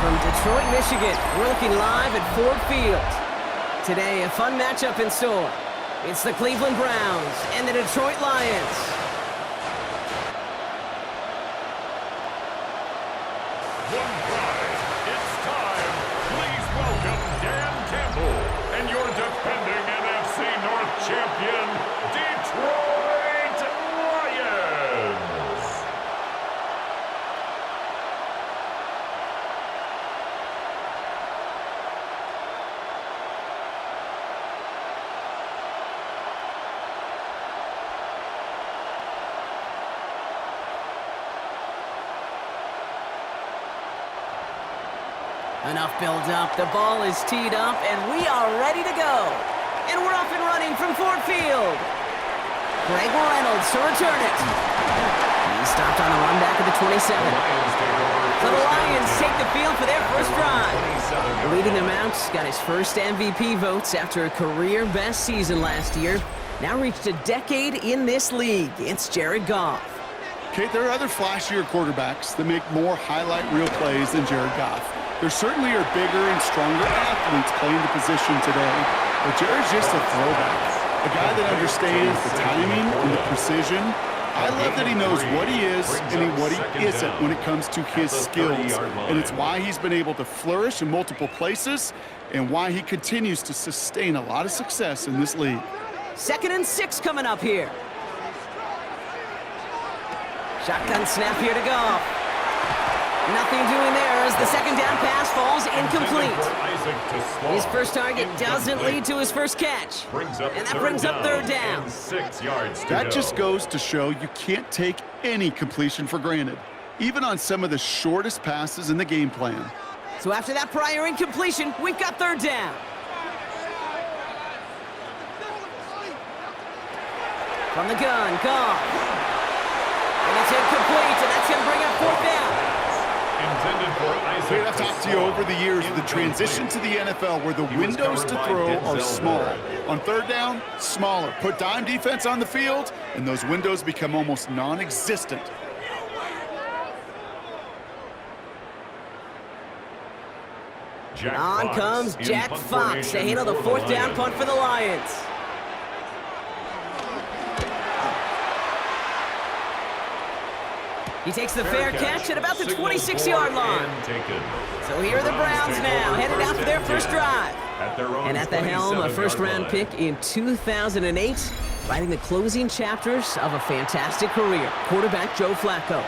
From Detroit, Michigan, we're looking live at Ford Field. Today, a fun matchup in store. It's the Cleveland Browns and the Detroit Lions. One prize. It's time. Please welcome Dan Campbell and your defending NFC North champion, Detroit Lions. Enough build-up. The ball is teed up, and we are ready to go. And we're up and running from Ford Field. Greg Reynolds to return it. He stopped on the run back at the 27. So the Lions take the field for their first drive. Leading them out, got his first MVP votes after a career-best season last year. Now reached a decade in this league. It's Jared Goff. Okay, there are other flashier quarterbacks that make more highlight reel plays than Jared Goff. There certainly are bigger and stronger athletes playing the position today, but Jared's just a throwback. A guy that understands the timing and the precision. I love that he knows what he is and what he isn't when it comes to his skills. And it's why he's been able to flourish in multiple places and why he continues to sustain a lot of success in this league. 2nd and 6 coming up here. Shotgun snap here to Goff. Nothing doing there as the second down pass falls incomplete. His first target doesn't lead to his first catch. And that brings up 3rd down. 6 yards to That go. just goes to show you can't take any completion for granted, even on some of the shortest passes in the game plan. So after that prior incompletion, we've got 3rd down. From the gun, Goff. And it's incomplete, and that's going to bring up 4th down. Intended for Isaac. Wait, I've talked to you over the years of the transition to the NFL where the windows to throw are small. On 3rd down, smaller. Put dime defense on the field, and those windows become almost non-existent. On comes Jack Fox to handle the 4th down punt for the Lions. He takes the fair catch at about the 26-yard line. So here are the Browns now, headed out for their first drive. And at the helm, a first-round pick in 2008, writing the closing chapters of a fantastic career, quarterback Joe Flacco.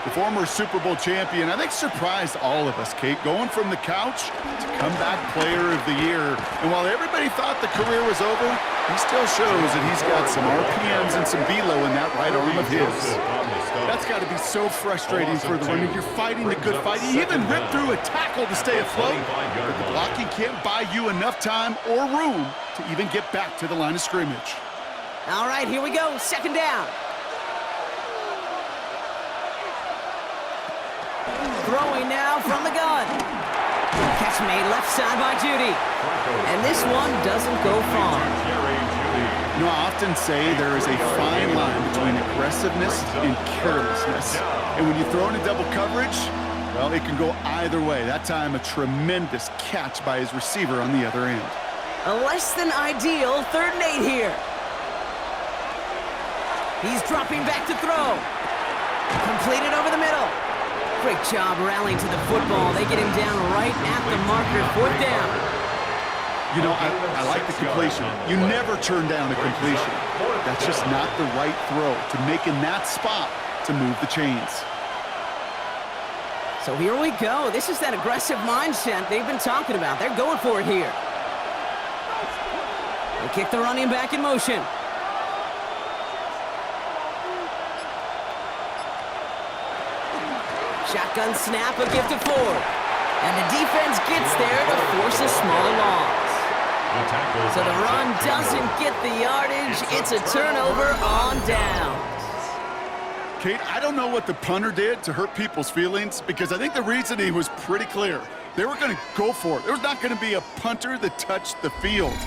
The former Super Bowl champion, I think, surprised all of us, Kate, going from the couch to comeback player of the year. And while everybody thought the career was over, he still shows that he's got some RPMs and some velo in that right arm of his. That's got to be so frustrating for the runner. You're fighting the good fight. You even ripped through a tackle to stay afloat, but the blocking can't buy you enough time or room to even get back to the line of scrimmage. All right, here we go, 2nd down. Throwing now from the gun. Catch made left side by Judy. And this one doesn't go far. You know, I often say there is a fine line between aggressiveness and carelessness. And when you throw into double coverage, well, it can go either way. That time, a tremendous catch by his receiver on the other end. A less than ideal 3rd and 8 here. He's dropping back to throw. Completed over the middle. Great job rallying to the football. They get him down right at the marker, 4th down. You know, I like the completion. You never turn down a completion. That's just not the right throw to make in that spot to move the chains. So here we go. This is that aggressive mindset they've been talking about. They're going for it here. They kick the running back in motion. Shotgun snap, a gift to Ford. And the defense gets there to force a small loss. So the run doesn't get the yardage. It's a turnover on downs. Kate, I don't know what the punter did to hurt people's feelings because I think the reasoning was pretty clear. They were going to go for it. There was not going to be a punter that touched the field.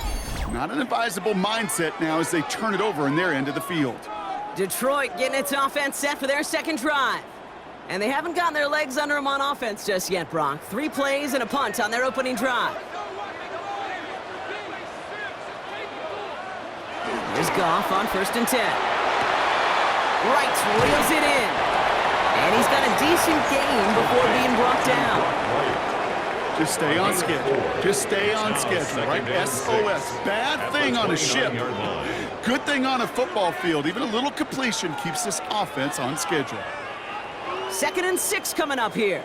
Not an advisable mindset now as they turn it over in their end of the field. Detroit getting its offense set for their 2nd drive. And they haven't gotten their legs under them on offense just yet, Brock. 3 plays and a punt on their opening drive. Here's Goff on 1st and 10. Right, reels it in. And he's got a decent gain before being brought down. Just stay on schedule. Just stay on schedule, right? SOS. Bad thing on a ship. Good thing on a football field. Even a little completion keeps this offense on schedule. 2nd and 6 coming up here.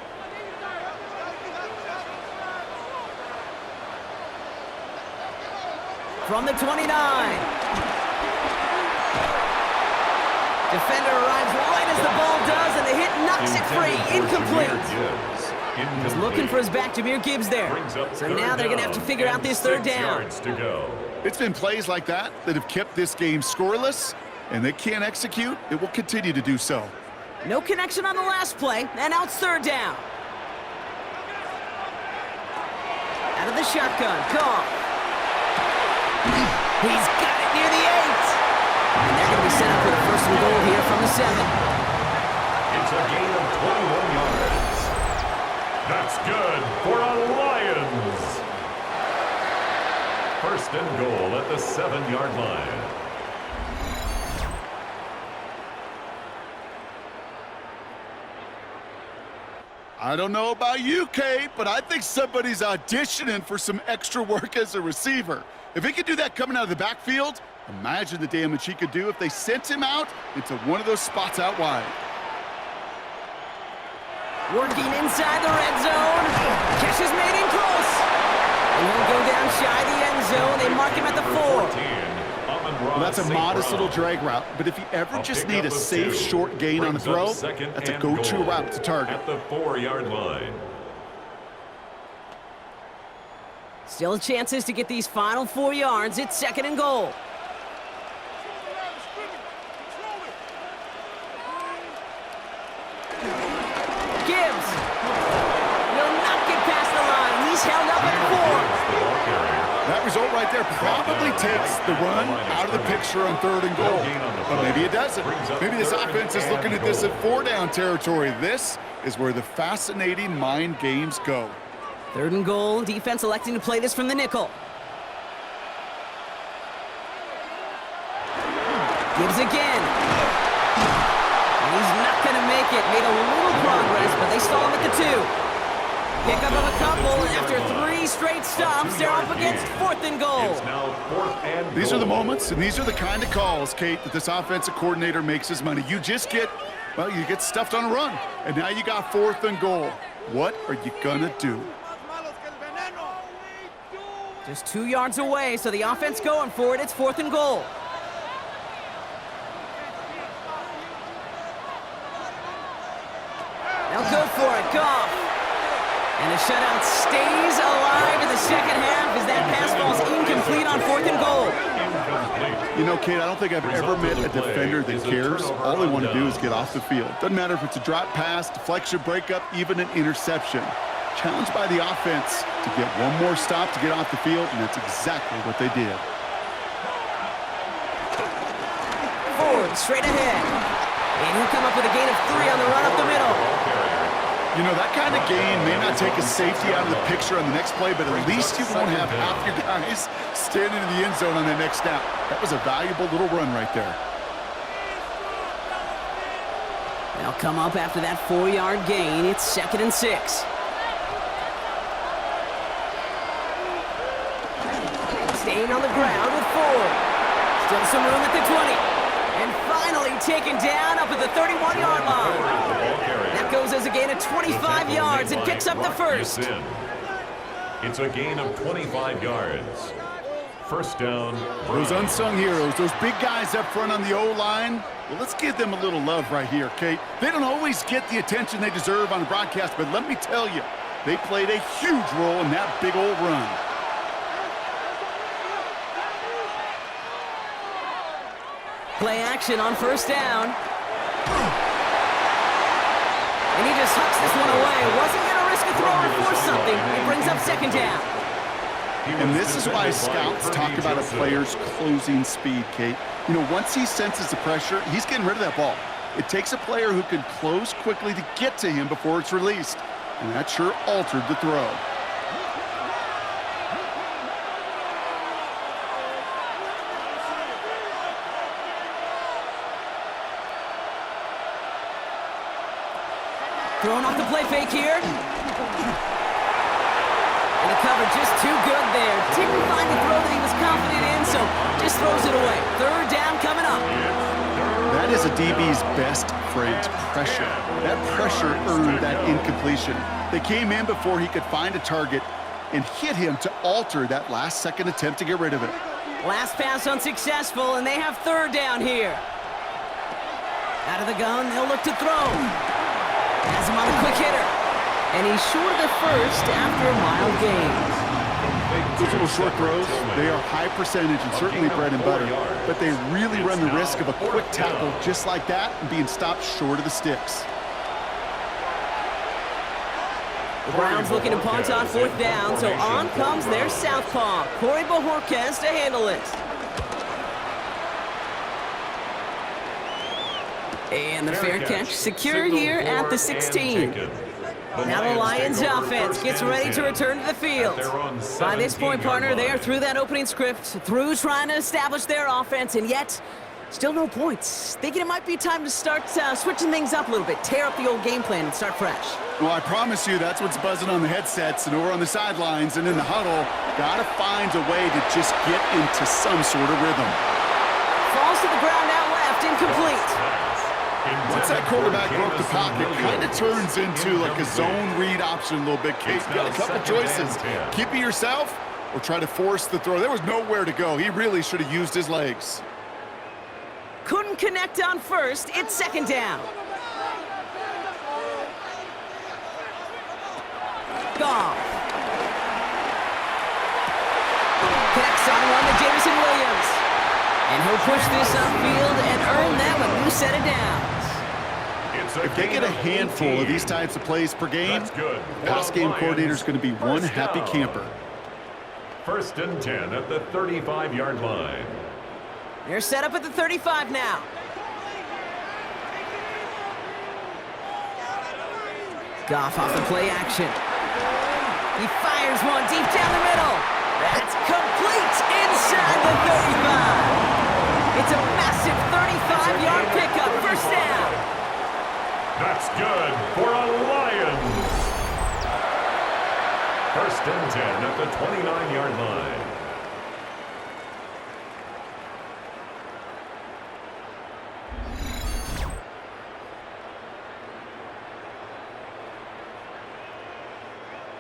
From the 29. Defender arrives right as the ball does, and the hit knocks it free. Incomplete. He's looking for his back, Jahmyr Gibbs there. So now they're going to have to figure out this 3rd down. It's been plays like that that have kept this game scoreless, and they can't execute. It will continue to do so. No connection on the last play, and now it's 3rd down. Out of the shotgun, Goff. He's got it near the 8. And they're going to be set up with a 1st and goal here from the 7. It's a gain of 21 yards. That's good for a Lions. 1st and goal at the 7-yard line. I don't know about you, Kate, but I think somebody's auditioning for some extra work as a receiver. If he could do that coming out of the backfield, imagine the damage he could do if they sent him out into one of those spots out wide. Working inside the red zone. Catch is made in close. And he'll go down shy of the end zone. They mark him at the 4. Well, that's a modest little drag route, but if you ever just need a safe short gain on a throw, that's a go-to route to target. At the 4-yard line. Still chances to get these final 4 yards. It's 2nd and goal. Gibbs will not get past the line. He's held up at 4. That result right there probably takes the run out of the picture on 3rd and goal. But maybe it doesn't. Maybe this offense is looking at this at 4-down territory. This is where the fascinating mind games go. 3rd and goal. Defense electing to play this from the nickel. Gibbs again. And he's not going to make it. Made a little progress, but they stall him at the 2. Pick up of a couple, and after 3 straight stops, they're up against 4th and goal. It's now 4th and goal. These are the moments, and these are the kind of calls, Kate, that this offensive coordinator makes his money. You just get, well, you get stuffed on a run, and now you got 4th and goal. What are you gonna do? Just 2 yards away, so the offense going for it. It's 4th and goal. They'll go for it. Goff. And the shutout stays alive in the 2nd half as that pass falls incomplete on 4th and goal. You know, Kate, I don't think I've ever met a defender that cares. All they want to do is get off the field. Doesn't matter if it's a drop pass, deflection, breakup, even an interception. Challenged by the offense to get one more stop to get off the field, and that's exactly what they did. Ford straight ahead. And he'll come up with a gain of 3 on the run up the middle. You know, that kind of gain may not take a safety out of the picture on the next play, but at least you won't have half your guys standing in the end zone on that next snap. That was a valuable little run right there. They'll come up after that 4-yard gain. It's 2nd and 6. Staying on the ground with Ford. Still some room at the 20. And finally taken down up at the 31-yard line. That goes as a gain of 25 yards and picks up the 1st. It's a gain of 25 yards. 1st down. Those unsung heroes, those big guys up front on the O-line, well, let's give them a little love right here, Kate. They don't always get the attention they deserve on the broadcast, but let me tell you, they played a huge role in that big old run. Play action on 1st down. And he just hucks this one away. Wasn't going to risk a throw or force something. It brings up 2nd down. And this is why scouts talk about a player's closing speed, Kate. You know, once he senses the pressure, he's getting rid of that ball. It takes a player who can close quickly to get to him before it's released, and that sure altered the throw. Throwing off the play fake here. And the cover just too good there. Didn't find the throw that he was confident in, so just throws it away. Third down coming up. That is a DB's best friend, pressure. That pressure earned that incompletion. They came in before he could find a target and hit him to alter that last-second attempt to get rid of it. Last pass unsuccessful, and they have third down here. Out of the gun, they'll look to throw. Has him on a quick hitter. And he's short of the first after a mild gain. Those little short throws, they are high percentage and certainly bread and butter, but they really run the risk of a quick tackle just like that and being stopped short of the sticks. The Browns looking to punt on fourth down, so on comes their southpaw, Corey Bojorquez, to handle it. And the fair catch secured here at the 16. Now the Lions offense gets ready to return to the field. By this point, partner, they are through that opening script, through trying to establish their offense, and yet still no points. Thinking it might be time to start switching things up a little bit, tear up the old game plan and start fresh. Well, I promise you that's what's buzzing on the headsets and over on the sidelines and in the huddle. Got to find a way to just get into some sort of rhythm. Falls to the ground out left, incomplete. Once that quarterback broke the pocket, kind of turns into like a zone read option a little bit. Kate, got a couple choices. Keep it yourself or try to force the throw. There was nowhere to go. He really should have used his legs. Couldn't connect on first. It's second down. Goff. Connects on one to Jameson Williams. And he'll push this upfield and earn them a new set of downs. If they get a handful of these types of plays per game, pass game coordinator is going to be one happy camper. 1st and 10 at the 35-yard line. They're set up at the 35 now. Goff off the play action. He fires one deep down the middle. That's complete inside the 35. It's a massive 35-yard pickup, first down. That's good for a Lions. 1st and 10 at the 29-yard line.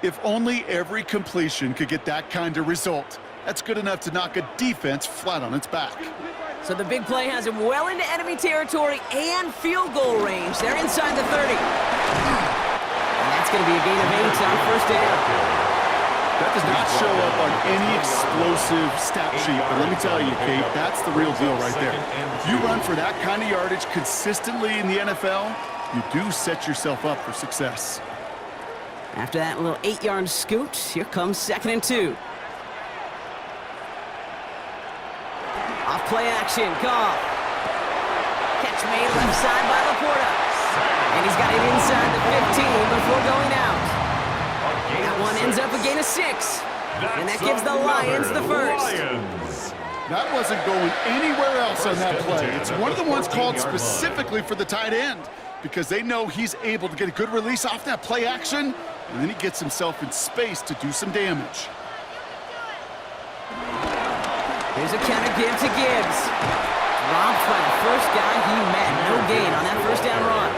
If only every completion could get that kind of result. That's good enough to knock a defense flat on its back. So the big play has him well into enemy territory and field goal range. They're inside the 30. And that's going to be a gain of 8 on first down. That does not show up on any explosive stat sheet, but let me tell you, Kate, that's the real deal right there. If you run for that kind of yardage consistently in the NFL, you do set yourself up for success. After that little 8-yard scoot, here comes 2nd and 2. Off play action, Goff. Catch made left side by Laporta. And he's got it inside the 15 before going out. That one ends up a gain of 6. And that gives the Lions the first. That wasn't going anywhere else on that play. It's one of the ones called specifically for the tight end because they know he's able to get a good release off that play action, and then he gets himself in space to do some damage. Here's a counter give to Gibbs. Dropped by the first guy he met. No gain on that first down run.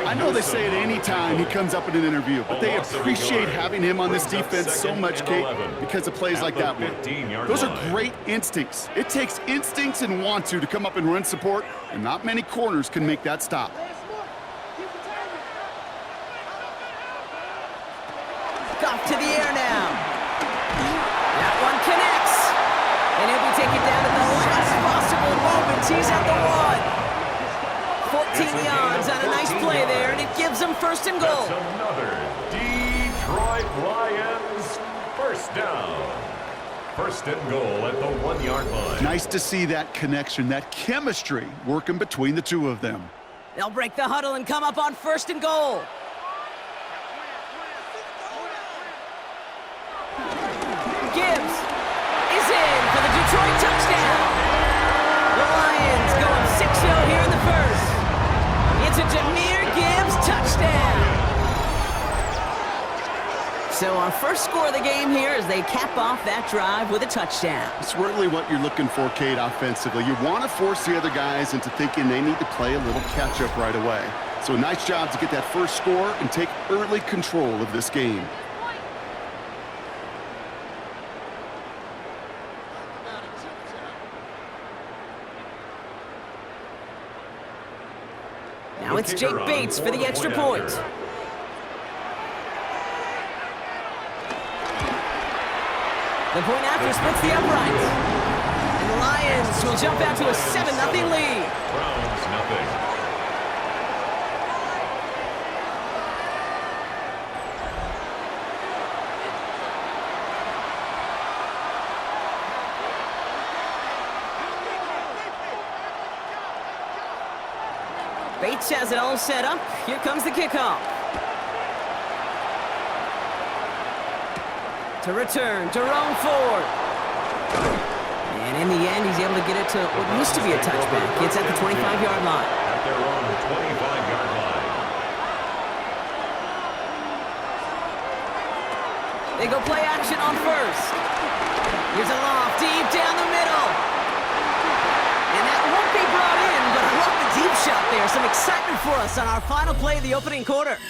I know they say it any time he comes up in an interview, but they appreciate having him on this defense so much, Kate, because of plays like that one. Those are great instincts. It takes instincts and want to come up and run support, and not many corners can make that stop. Goff to the air now. That one connects. And he'll be taken down at the last possible moment. He's at the 1. 14 yards on a nice play there, and it gives them 1st and goal. That's another Detroit Lions first down. 1st and goal at the 1-yard line. Nice to see that connection, that chemistry working between the two of them. They'll break the huddle and come up on 1st and goal. Gibbs is in for the Detroit touchdown. The Lions go up 6-0 here in the first. It's a Jahmyr Gibbs touchdown. So our first score of the game here as they cap off that drive with a touchdown. It's really what you're looking for, Kate, offensively. You want to force the other guys into thinking they need to play a little catch-up right away. So nice job to get that first score and take early control of this game. Now it's Jake Bates for the extra point. The point after splits the uprights. And the Lions will jump out to a 7-0 lead. Browns, nothing. Bates has it all set up. Here comes the kickoff. To return to Rome Ford. And in the end, he's able to get it to what used to be a touchback. It's at the 25-yard line. At their own 25-yard line. They go play action on 1st. Here's a loft deep down the middle. And that won't be brought in, but I love the deep shot there. Some excitement for us on our final play of the opening quarter.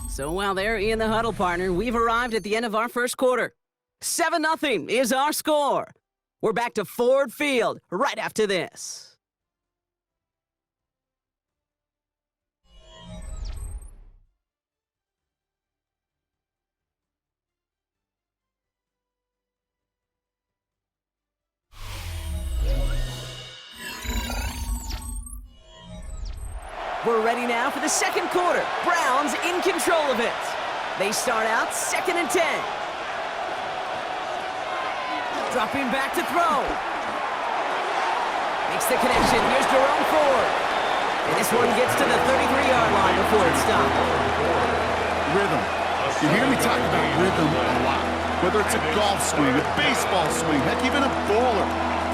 So while they're in the huddle, partner, we've arrived at the end of our first quarter. 7-0 is our score. We're back to Ford Field right after this. We're ready now for the second quarter. Browns in control of it. They start out 2nd and 10. Dropping back to throw. Makes the connection. Here's Jerome Ford. And this one gets to the 33-yard line before it's stopped. Rhythm. You hear me talk about rhythm a lot. Whether it's a golf swing, a baseball swing, heck, even a bowler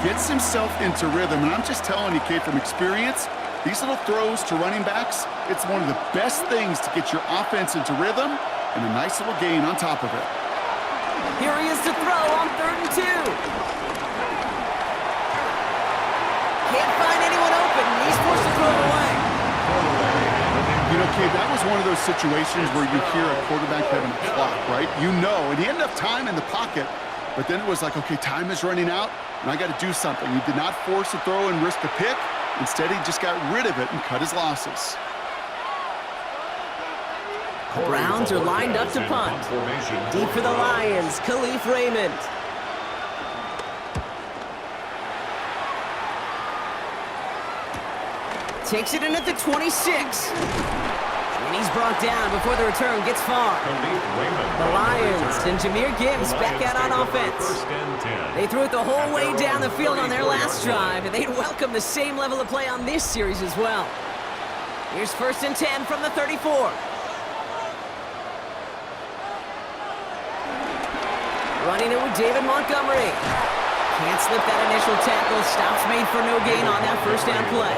gets himself into rhythm. And I'm just telling you, Kate, from experience, these little throws to running backs, it's one of the best things to get your offense into rhythm and a nice little gain on top of it. Here he is to throw on 3rd and 2. Can't find anyone open. He's forced to throw it away. You know, Kate, that was one of those situations where you hear a quarterback having a clock, right? You know, and he had enough time in the pocket, but then it was like, okay, time is running out, and I got to do something. He did not force a throw and risk a pick. Instead, he just got rid of it and cut his losses. The Browns are lined up to punt. Deep for the Lions, Khalif Raymond. Takes it in at the 26. And he's brought down before the return gets far. The Lions and Jahmyr Gibbs back out on offense. They threw it the whole way down the field on their last drive, and they'd welcome the same level of play on this series as well. Here's 1st and 10 from the 34. Running it with David Montgomery. Can't slip that initial tackle. Stops made for no gain on that first down play.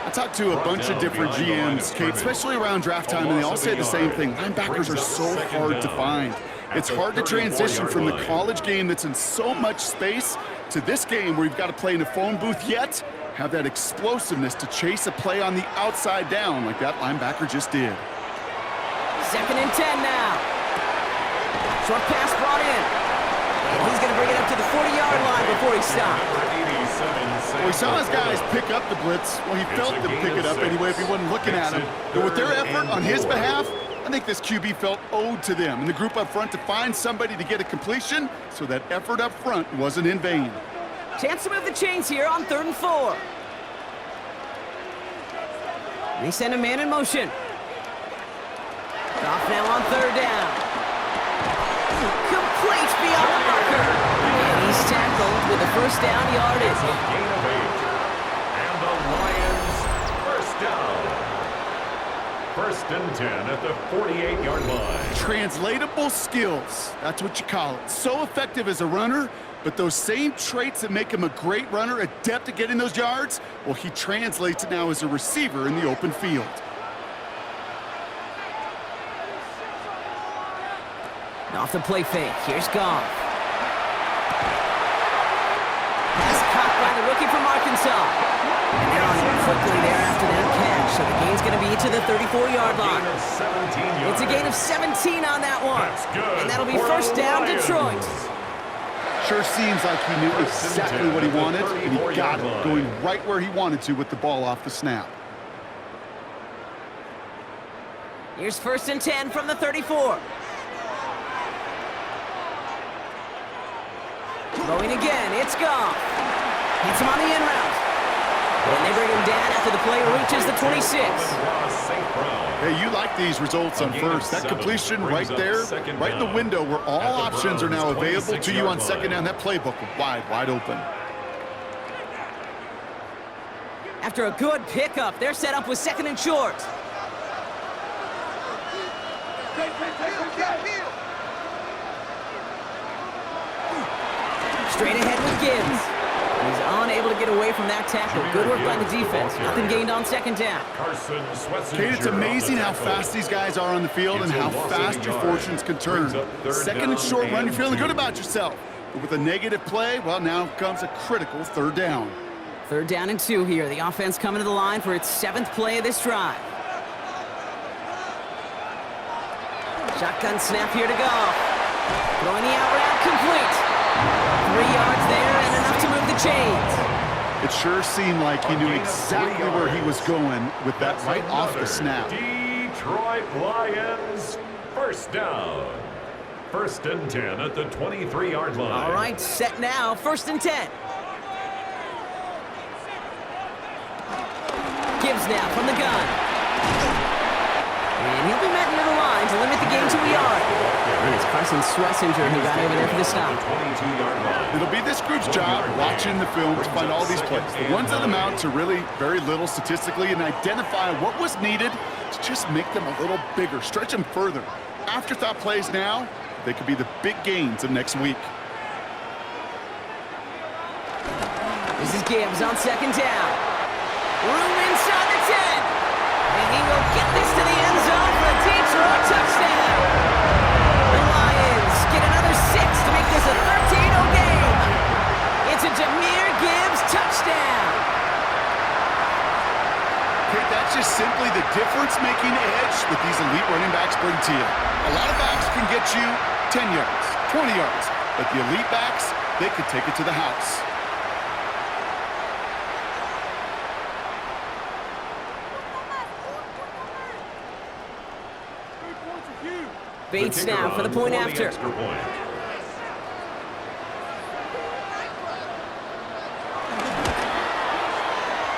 I talked to a bunch of different GMs, Kate, especially around draft time, and they all say the same thing. Linebackers are so hard to find. It's hard to transition from the college game that's in so much space to this game where you've got to play in a phone booth, yet have that explosiveness to chase a play on the outside down like that linebacker just did. 2nd and 10 now. Short pass brought in. And he's going to bring it up to the 40-yard line before he stops. Well, he saw his guys pick up the blitz. Well, he felt them pick it up anyway if he wasn't looking at him. But with their effort on his behalf, I think this QB felt owed to them and the group up front to find somebody to get a completion, so that effort up front wasn't in vain. Chance to move the chains here on 3rd and 4. They send a man in motion. Off now on 3rd down. Complete beyond the marker. And he's tackled with the first down yardage. And the Lions' first First and 10 at the 48-yard line. Translatable skills. That's what you call it. So effective as a runner, but those same traits that make him a great runner, adept at getting those yards, well, he translates it now as a receiver in the open field. Off the play fake. Here's Goff. Pass caught by the rookie from Arkansas. And they're on it quickly there after that catch. So the gain's going to be to the 34-yard line. It's a gain of 17 on that one. And that'll be first down, Detroit. Sure seems like he knew exactly what he wanted, and he got it, going right where he wanted to with the ball off the snap. Here's first and 10 from the 34. Throwing again, it's Goff. Hits him on the in route. And they bring him down after the play reaches the 26. Hey, you like these results on first. That completion right there, right in the window where all options are now available to you on second down. That playbook wide open. After a good pickup, they're set up with second and short. Straight ahead with Gibbs. He's unable to get away from that tackle. Good work by the defense. Nothing gained on second down. Kate, it's amazing how fast these guys are on the field and how fast your fortunes can turn. Second and short run, you're feeling good about yourself. But with a negative play, well, now comes a critical third down. Third down and 2 here. The offense coming to the line for its 7th play of this drive. Shotgun snap here to go. Throwing the out route complete. 3 yards there and enough to move the chains. It sure seemed like he knew exactly where he was going with that right off the snap. Detroit Lions, first down. First and 10 at the 23-yard line. All right, set now. First and 10. Gibbs now from the gun. And he'll be met near the line to limit the gain to a yard. And it's Carson Swessinger who got over there for the stop. It'll be this group's job watching the film to find all these plays. The ones that amount to really very little statistically and identify what was needed to just make them a little bigger, stretch them further. Afterthought plays now, they could be the big gains of next week. This is Gibbs on second down. Room inside the 10. And he will get this to the end zone for a Detroit touchdown. The Lions get another 6 to make this a 13-0 game. It's a Jahmyr Gibbs touchdown. Okay, that's just simply the difference-making edge that these elite running backs bring to you. A lot of backs can get you 10 yards, 20 yards, but the elite backs, they could take it to the house. Bates now for the point after.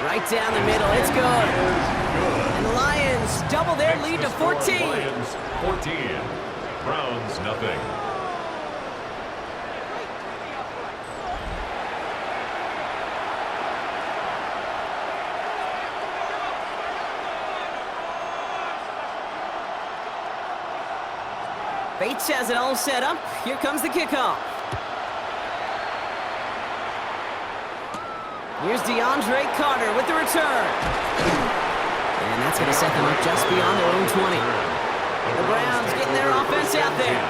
Right down the middle, it's good. And the Lions double their lead to 14. Lions 14, Browns nothing. Bates has it all set up. Here comes the kickoff. Here's DeAndre Carter with the return. And that's going to set them up just beyond their own 20. The Browns getting their offense out there.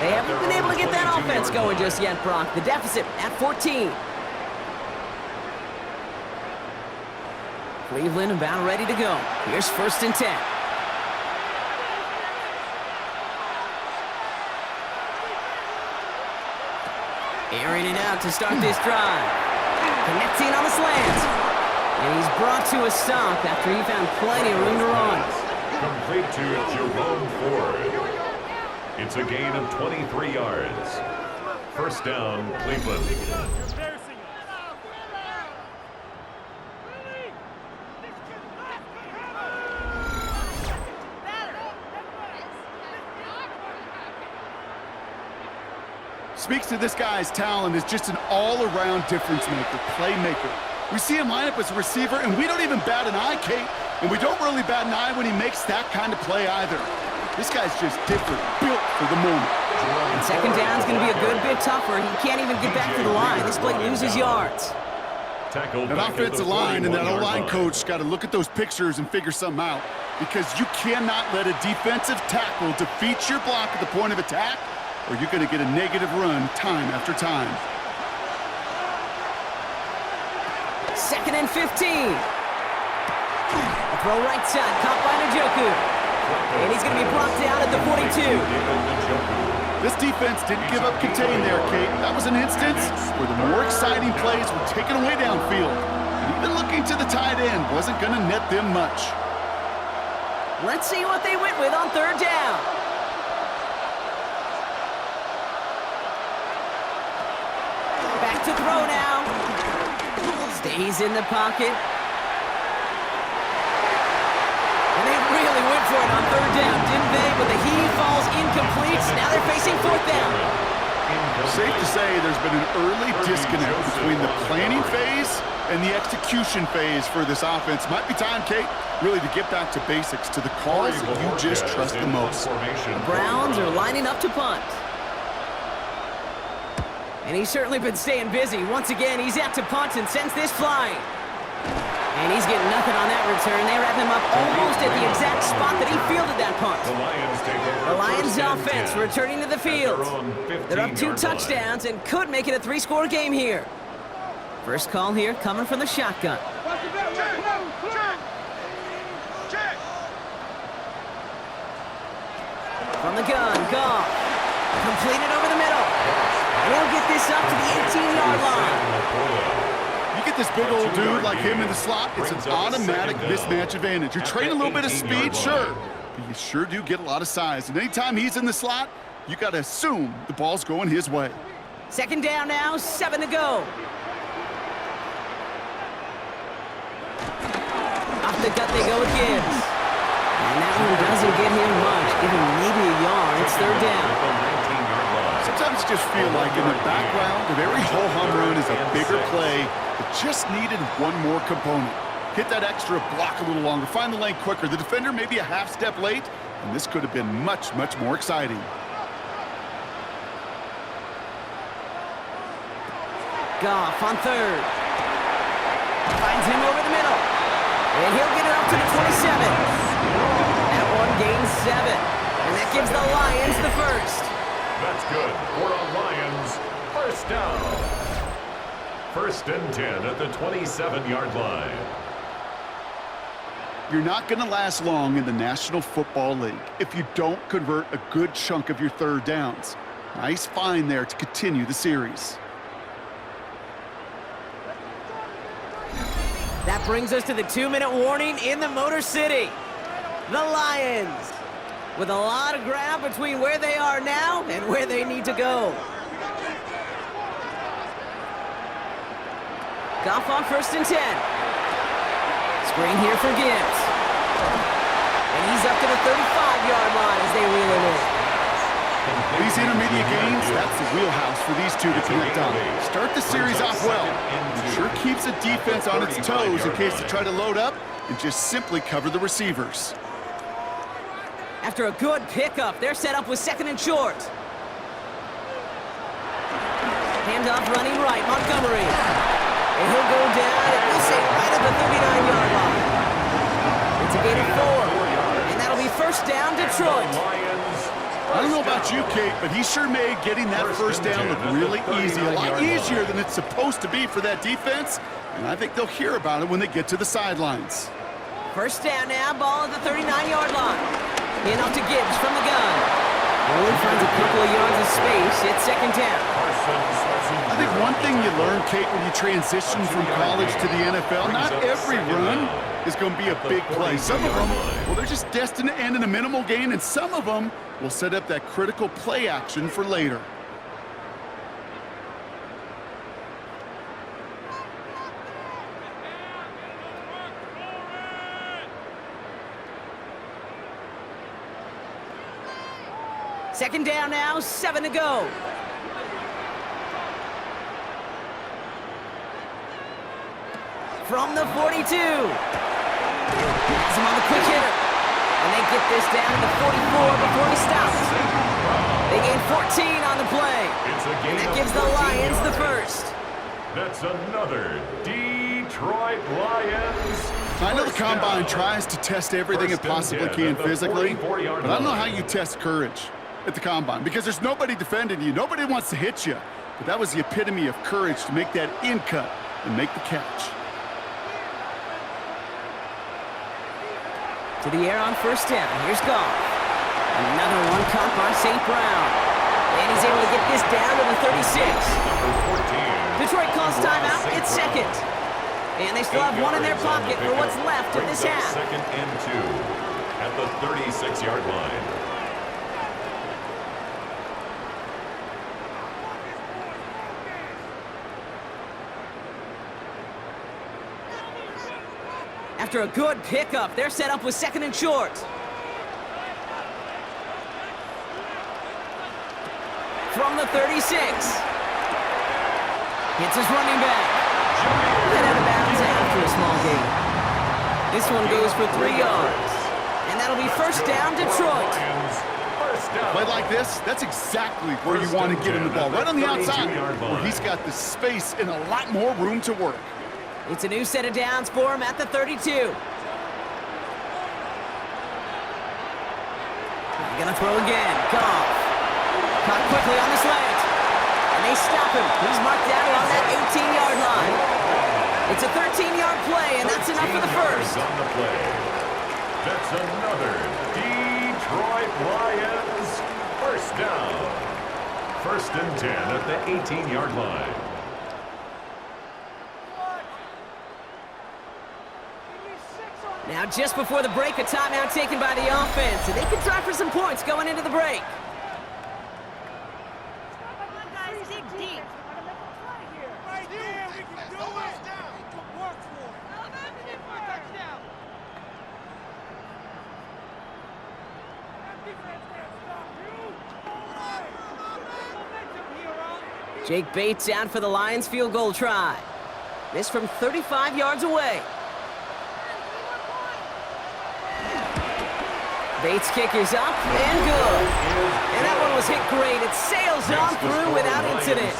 They haven't been able to get that offense going just yet, Brock. The deficit at 14. Cleveland about ready to go. Here's first and 10. Airing it out to start this drive. Connecting on the slant. And he's brought to a stop after he found plenty of room to run. Complete to Jerome Ford. It's a gain of 23 yards. First down, Cleveland. Speaks to this guy's talent as just an all-around difference maker, playmaker. We see him line up as a receiver, and we don't even bat an eye, Kate, And we don't really bat an eye when he makes that kind of play either. This guy's just different, built for the moment. And second down's going to be a good bit tougher. He can't even get back to the line. This play loses yards. That offensive line and that O-line coach got to look at those pictures and figure something out, because you cannot let a defensive tackle defeat your block at the point of attack, or you're going to get a negative run time after time. 2nd and 15. A throw right side, caught by Njoku. And he's going to be brought down at the 42. This defense didn't give up contain there, Kate. That was an instance where the more exciting plays were taken away downfield. And even looking to the tight end wasn't going to net them much. Let's see what they went with on 3rd down. Back to throw now. Stays in the pocket. And they really went for it on 3rd down, didn't they? But the heave falls incomplete. Now they're facing 4th down. Safe to say there's been an early disconnect between the planning phase and the execution phase for this offense. Might be time, Kate, really to get back to basics, to the calls that you just trust the most. The Browns are lining up to punt. And he's certainly been staying busy. Once again, he's out to punt and sends this flying. And he's getting nothing on that return. They wrap him up almost at the exact spot that he fielded that punt. The Lions offense returning to the field. They're up 2 touchdowns and could make it a 3-score game here. First call here coming from the shotgun. From the gun, Goff. Completed over the middle. And he'll get this up to the 18-yard line. You get this big old dude like him in the slot, it's an automatic mismatch advantage. You're trading a little bit of speed, sure, but you sure do get a lot of size. And anytime he's in the slot, you got to assume the ball's going his way. 2nd down now, 7 to go. Off the gut they go with Gibbs. And that one doesn't get him much, give him maybe a yard. It's 3rd down. Sometimes you just feel like in the background of every ho-hum run is a bigger play that just needed one more component. Hit that extra block a little longer, find the lane quicker. The defender maybe a half step late, and this could have been much, much more exciting. Goff on 3rd. Finds him over the middle. And he'll get it up to the 27. That one gains 7. And that gives the Lions the first. That's good for a Lions first down. 1st and 10 at the 27-yard line. You're not going to last long in the National Football League if you don't convert a good chunk of your 3rd downs. Nice find there to continue the series. That brings us to the 2-minute warning in the Motor City. The Lions with a lot of ground between where they are now and where they need to go. Goff on 1st and 10. Screen here for Gibbs. And he's up to the 35-yard line as they reel it in. These intermediate gains, that's the wheelhouse for these two to connect on. Start the series off well. It sure keeps the defense on its toes in case they try to load up and just simply cover the receivers. After a good pickup, they're set up with 2nd and short. Handoff running right, Montgomery. And he'll go down, and we'll say right at the 39-yard line. It's a gain of 4, and that'll be 1st down, Detroit. I don't know about you, Kate, but he sure made getting that 1st down look really easy. A lot easier than it's supposed to be for that defense, and I think they'll hear about it when they get to the sidelines. 1st down now, ball at the 39-yard line. In off to Gibbs from the gun. Only finds a couple of yards of space. It's 2nd down. I think one thing you learn, Kate, when you transition from college to the NFL, not every run is going to be a big play. Some of them, well, they're just destined to end in a minimal gain, and some of them will set up that critical play action for later. Second down now, 7 to go. From the 42. Has him on the quick hitter. And they get this down to the 44 before he stops. They gain 14 on the play. And that gives the Lions the first. That's another Detroit Lions. I know the Combine tries to test everything it possibly can physically, but I don't know how you test courage at the Combine because there's nobody defending you. Nobody wants to hit you. But that was the epitome of courage to make that in cut and make the catch. To the air on first down. Here's Goff. Another one caught by St. Brown. And he's able to get this down to the 36. Detroit calls timeout. It's second. And they still have one in their pocket for what's left of this half. Second and 2 at the 36-yard line. After a good pickup, they're set up with second and short. From the 36. Hits his running back. Head out of bounds after a small gain. This one goes for 3 yards. And that'll be first down, Detroit. Play like this, that's exactly where you want to get him the ball. Right on the outside, where he's got the space and a lot more room to work. It's a new set of downs for him at the 32. They're gonna throw again. Goff. Caught quickly on the slant. And they stop him. He's marked down on that 18-yard line. It's a 13-yard play, and that's enough for the first. On the play. That's another Detroit Lions first down. First and 10 at the 18-yard line. Now, just before the break, a timeout taken by the offense, and they can try for some points going into the break. Jake Bates out for the Lions field goal try. This from 35 yards away. Bates' kick is up and good. And that one was hit great. It sails on through without incident.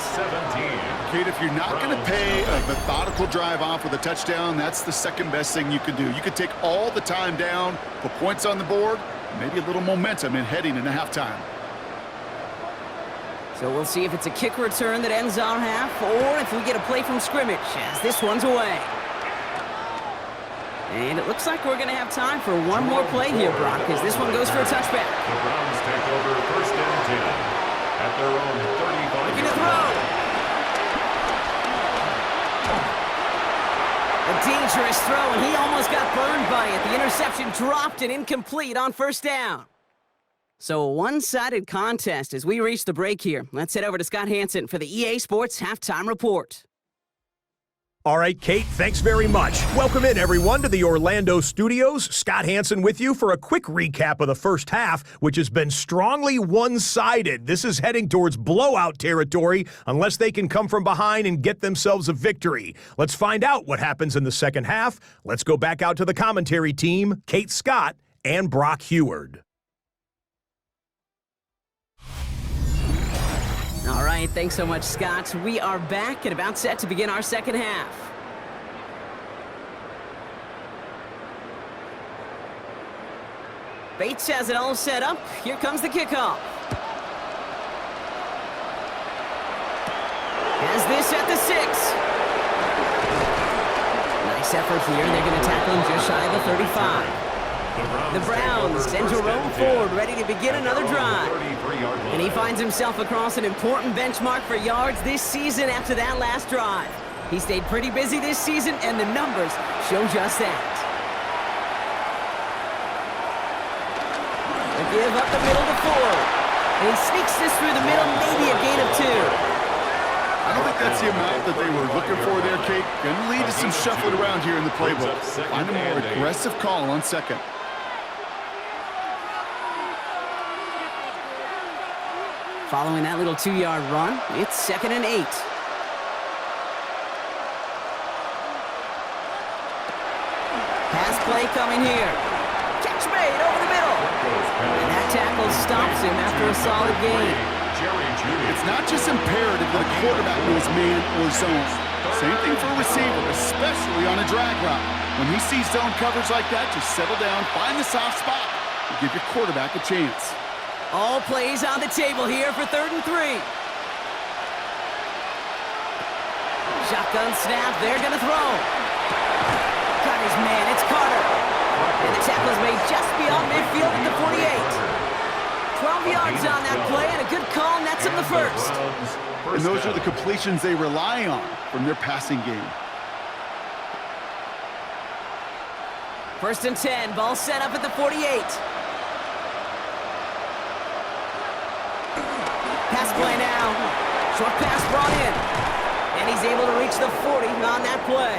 Kate, if you're not going to pay a methodical drive off with a touchdown, that's the second best thing you can do. You could take all the time down, put points on the board, maybe a little momentum in heading into halftime. So we'll see if it's a kick return that ends our half or if we get a play from scrimmage as this one's away. And it looks like we're going to have time for one more play here, Brock, as this one goes for a touchback. The Browns take over first and 10 at their own 35. Looking to throw. A dangerous throw, and he almost got burned by it. The interception dropped and incomplete on first down. So a one-sided contest as we reach the break here. Let's head over to Scott Hansen for the EA Sports Halftime Report. All right, Kate, thanks very much. Welcome in, everyone, to the Orlando studios. Scott Hansen with you for a quick recap of the first half, which has been strongly one-sided. This is heading towards blowout territory unless they can come from behind and get themselves a victory. Let's find out what happens in the second half. Let's go back out to the commentary team, Kate Scott and Brock Heward. All right, thanks so much, Scott. We are back and about set to begin our second half. Bates has it all set up. Here comes the kickoff. Has this at the 6. Nice effort here. They're going to tackle him just shy of the 35. The Browns send Jerome forward, ready to begin another drive. And he finds himself across an important benchmark for yards this season after that last drive. He stayed pretty busy this season, and the numbers show just that. A give up the middle to Ford. And he sneaks this through the middle, maybe a gain of 2. I don't think that's the amount that they were looking for there, Kate. Going to lead to some shuffling around here in the playbook. Find a more aggressive call on second. Following that little 2-yard run, it's second and 8. Pass play coming here. Catch made over the middle. And that tackle stops him after a solid gain. It's not just imperative that a quarterback knows man or zone. Same thing for a receiver, especially on a drag route. When he sees zone coverage like that, just settle down, find the soft spot, and give your quarterback a chance. All plays on the table here for 3rd and 3. Shotgun snap, they're going to throw. Got his man, it's Carter. And the tackle is made just beyond midfield at the 48. 12 yards on that play, and a good call nets him the first. And those are the completions they rely on from their passing game. 1st and 10, ball set up at the 48. Pass play now. Short pass brought in. And he's able to reach the 40 on that play.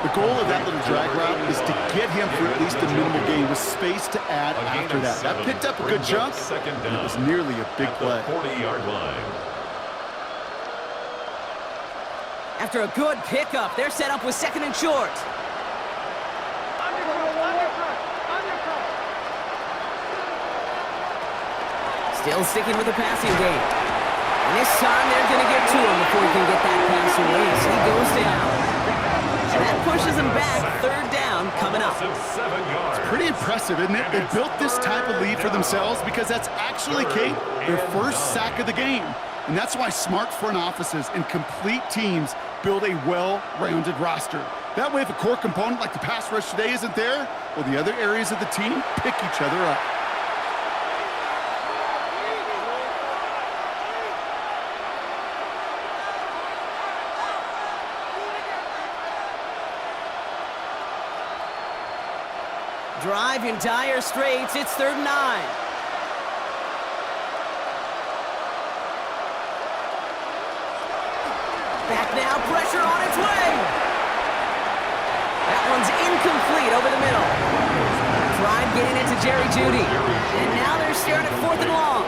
The goal of that little drag route is to get him for at least a minimal gain with space to add after that. That picked up a good chunk, and it was nearly a big play. 40-yard line. After a good pickup, they're set up with 2nd and short. Still sticking with the passing game. And this time they're going to get to him before he can get that pass away. So he goes down. And that pushes him back. 3rd down coming up. It's pretty impressive, isn't it? They built this type of lead for themselves because that's actually, Kate, their first sack of the game. And that's why smart front offices and complete teams build a well-rounded roster. That way, if a core component like the pass rush today isn't there, well, the other areas of the team pick each other up. Drive in dire straits. It's 3rd and 9. Back now, pressure on its way. That one's incomplete over the middle. Tried getting it to Jerry Jeudy. And now they're staring at 4th and long.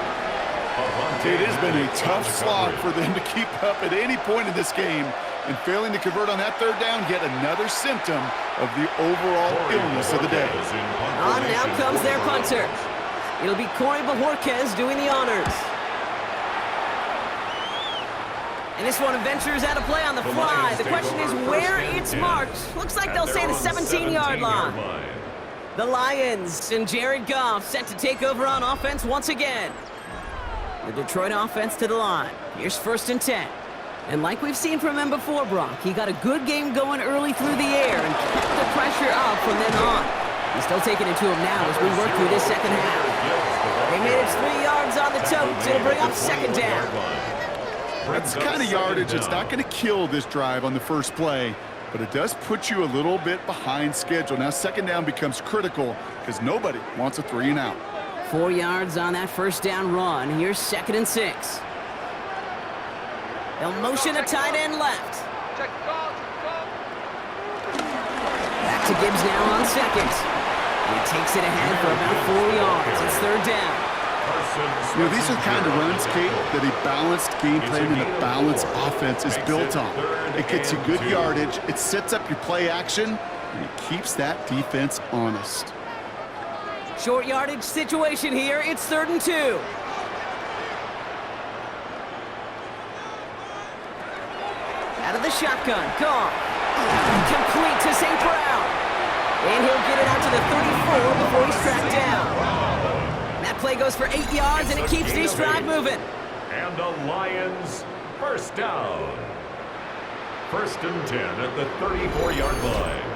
It has been a tough slog for them to keep up at any point in this game. And failing to convert on that 3rd down, yet another symptom of the overall illness of the day. On now comes their punter. It'll be Corey Bajorquez doing the honors. And this one ventures out of play on the fly. The question is where it's marked. Looks like they'll say the 17-yard line. The Lions and Jared Goff set to take over on offense once again. The Detroit offense to the line. Here's 1st and 10. And like we've seen from him before, Brock, he got a good game going early through the air and kept the pressure up from then on. He's still taking it to him now as we work through this 2nd half. They made it 3 yards on the tote. It'll bring up 2nd down. That's the kind of yardage it's not going to kill this drive on the first play, but it does put you a little bit behind schedule. Now 2nd down becomes critical because nobody wants a 3 and out. 4 yards on that 1st down run. Here's 2nd and 6. They'll motion a tight end left. Back to Gibbs now on 2nd. He takes it ahead for about 4 yards. It's 3rd down. You know, these are the kind of runs, Kate, that a balanced game plan and a balanced offense is built on. It gets you good yardage, it sets up your play action, and it keeps that defense honest. Short yardage situation here. It's 3rd and 2. Out of the shotgun, gone. Complete to St. Brown. And he'll get it out to the 34 before he's tracked down. That play goes for 8 yards, and it keeps this drive moving. And the Lions, 1st down. 1st and 10 at the 34-yard line.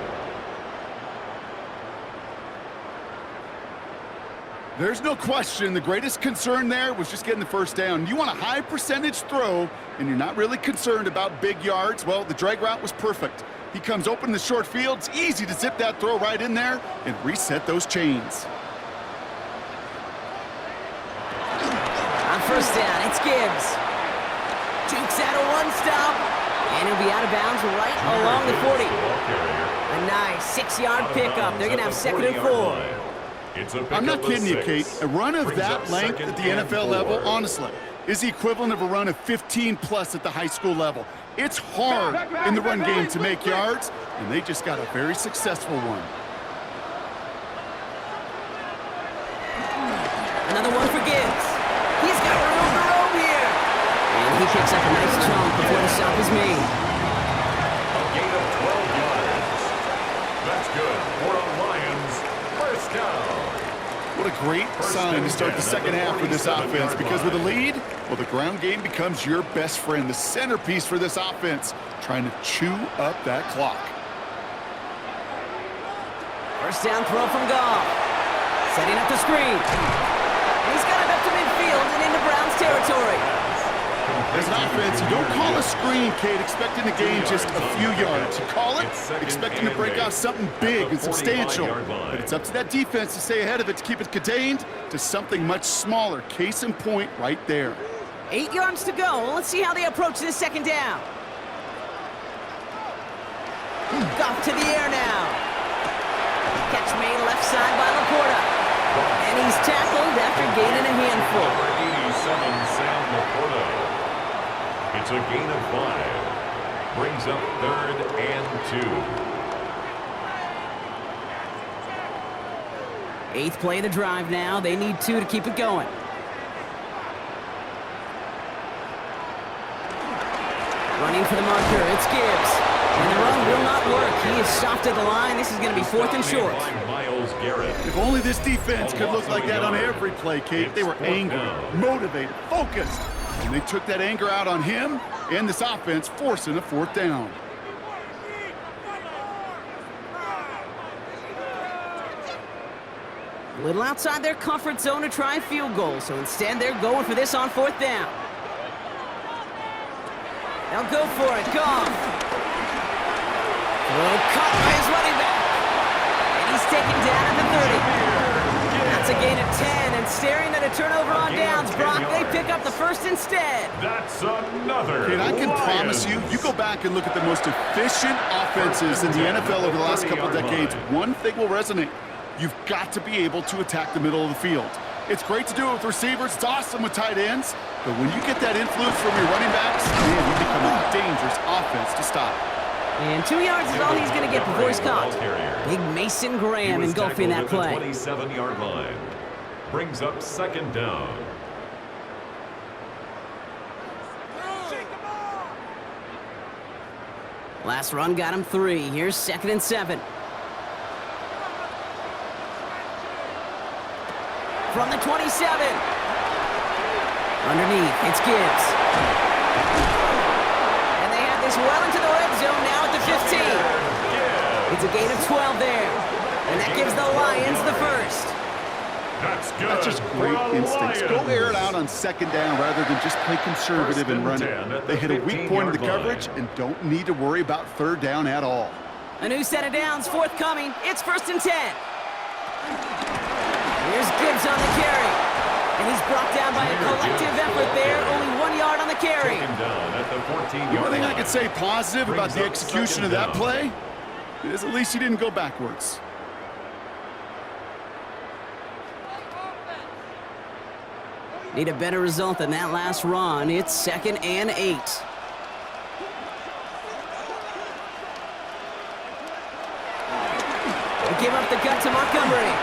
There's no question the greatest concern there was just getting the 1st down. You want a high percentage throw, and you're not really concerned about big yards. Well, the drag route was perfect. He comes open in the short field. It's easy to zip that throw right in there and reset those chains. On 1st down, it's Gibbs. Jukes out a 1-stop, and he'll be out of bounds right along the 40. A nice 6-yard pickup. They're going to have 2nd and 4. I'm not kidding you, Kate. A run of that length at the NFL level, honestly, is the equivalent of a run of 15-plus at the high school level. It's hard in the run game to make yards, and they just got a very successful one. another one for Gibbs. He's got room to roam here. And he picks up a nice chunk before the stop is made. A gain of 12 yards. That's good for a Lions first down. What a great sign to start the second half for this offense, because with a lead, well, the ground game becomes your best friend, the centerpiece for this offense, trying to chew up that clock. First down throw from Goff. Setting up the screen. And he's got it up to midfield and into Browns territory. As an offense, you don't call a screen, Kate, expecting to gain just a few yards. You call it expecting to break out something big and substantial. But it's up to that defense to stay ahead of it, to keep it contained to something much smaller. Case in point right there. 8 yards to go. Let's see how they approach this second down. Goff to the air now. Catch made left side by Laporta. And he's tackled after gaining a handful. Number 87, Sam Laporta. It's a gain of 5. Brings up 3rd and 2. 8th play of the drive now. They need 2 to keep it going. Running for the marker, it's Gibbs. And the run will not work. He is stopped at the line. This is going to be 4th and short. Miles Garrett. If only this defense could look like that on every play, Kate. They were angry, motivated, focused. And they took that anger out on him and this offense, forcing a 4th down. A little outside their comfort zone to try a field goal, so instead they're going for this on 4th down. They'll go for it. Goff. Throw caught by his running back. And he's taken down at the 30. That's a gain of 10, and staring at a turnover on downs, Brock, they pick up the first instead. That's another. And I can promise you, you go back and look at the most efficient offenses in the NFL over the last couple decades, one thing will resonate. You've got to be able to attack the middle of the field. It's great to do it with receivers. It's awesome with tight ends. But when you get that influence from your running backs, man, you become a dangerous offense to stop. And 2 yards is all he's going to get before he's caught. Big Mason Graham engulfing that play. 27-yard line. Brings up 2nd down. Last run got him 3. Here's 2nd and 7. From the 27. Underneath, it's Gibbs. And they have this well into the red zone now at the 15. It's a gain of 12 there. And that gives the Lions the first. That's good. That's just great instincts. Go air it out on 2nd down rather than just play conservative and run it. They hit a weak point in the coverage and don't need to worry about 3rd down at all. A new set of downs forthcoming. It's 1st and 10. Here's Gibbs on the carry. And he's brought down by a collective effort there. Only 1 yard on the carry. One thing I could say positive about the execution of that play is at least he didn't go backwards. Need a better result than that last run. It's 2nd and 8. They give up the gut to Montgomery.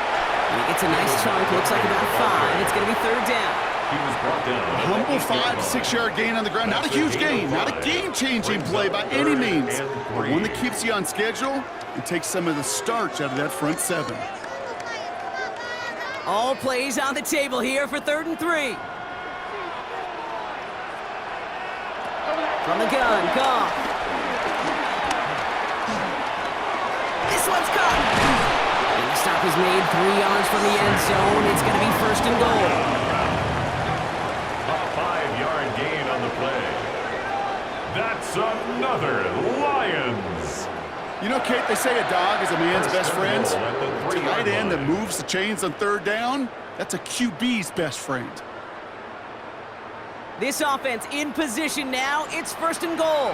And he gets a nice chunk. Looks like about 5. It's going to be 3rd down. He was brought down. Humble 5 to 6 yard gain on the ground. Not a huge gain. Not a game-changing play by any means. But one that keeps you on schedule and takes some of the starch out of that front 7. All plays on the table here for 3rd and 3. From the gun, Goff. This one's caught. And the stop is made 3 yards from the end zone. It's going to be 1st and goal. A 5-yard gain on the play. That's another Lions. You know, Kate, they say a dog is a man's best friend. A tight end that moves the chains on 3rd down, that's a QB's best friend. This offense in position now. It's 1st and goal.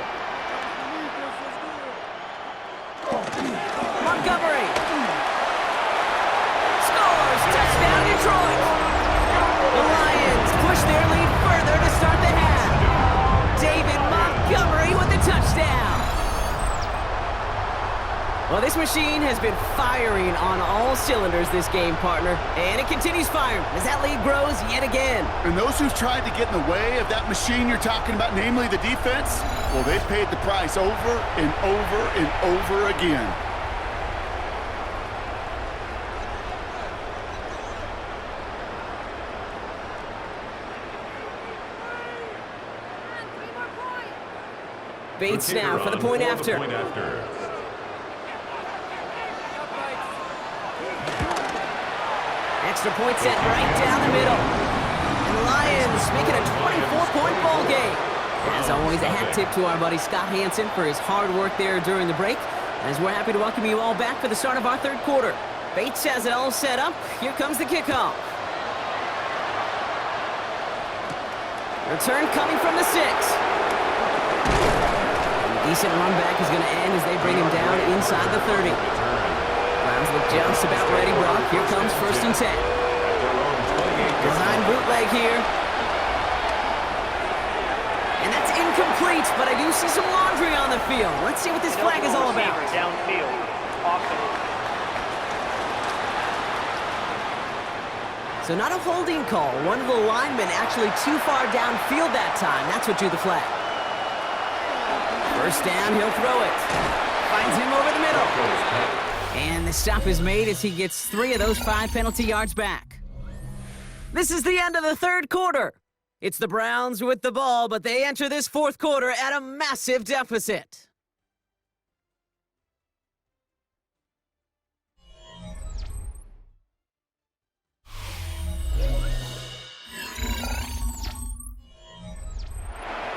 Montgomery. Scores. Touchdown, Detroit. The Lions push their lead further to start the half. David Montgomery with the touchdown. Well, this machine has been firing on all cylinders this game, partner. And it continues firing as that lead grows yet again. And those who've tried to get in the way of that machine you're talking about, namely the defense, well, they've paid the price over and over and over again. Bates now for the point after. Extra point set right down the middle. And the Lions make it a 24-point ball game. As always, a hat tip to our buddy Scott Hansen for his hard work there during the break. As we're happy to welcome you all back for the start of our third quarter. Bates has it all set up. Here comes the kickoff. Return coming from the 6. Decent run back is going to end as they bring him down inside the 30. Browns look just about ready, Brock. Here comes 1st and 10. Design bootleg here. And that's incomplete, but I do see some laundry on the field. Let's see what this flag is all about. Downfield. Offense. So not a holding call. One of the linemen actually too far downfield that time. That's what drew the flag. First down, he'll throw it. Finds him over the middle. And the stop is made as he gets 3 of those 5 penalty yards back. This is the end of the third quarter. It's the Browns with the ball, but they enter this fourth quarter at a massive deficit.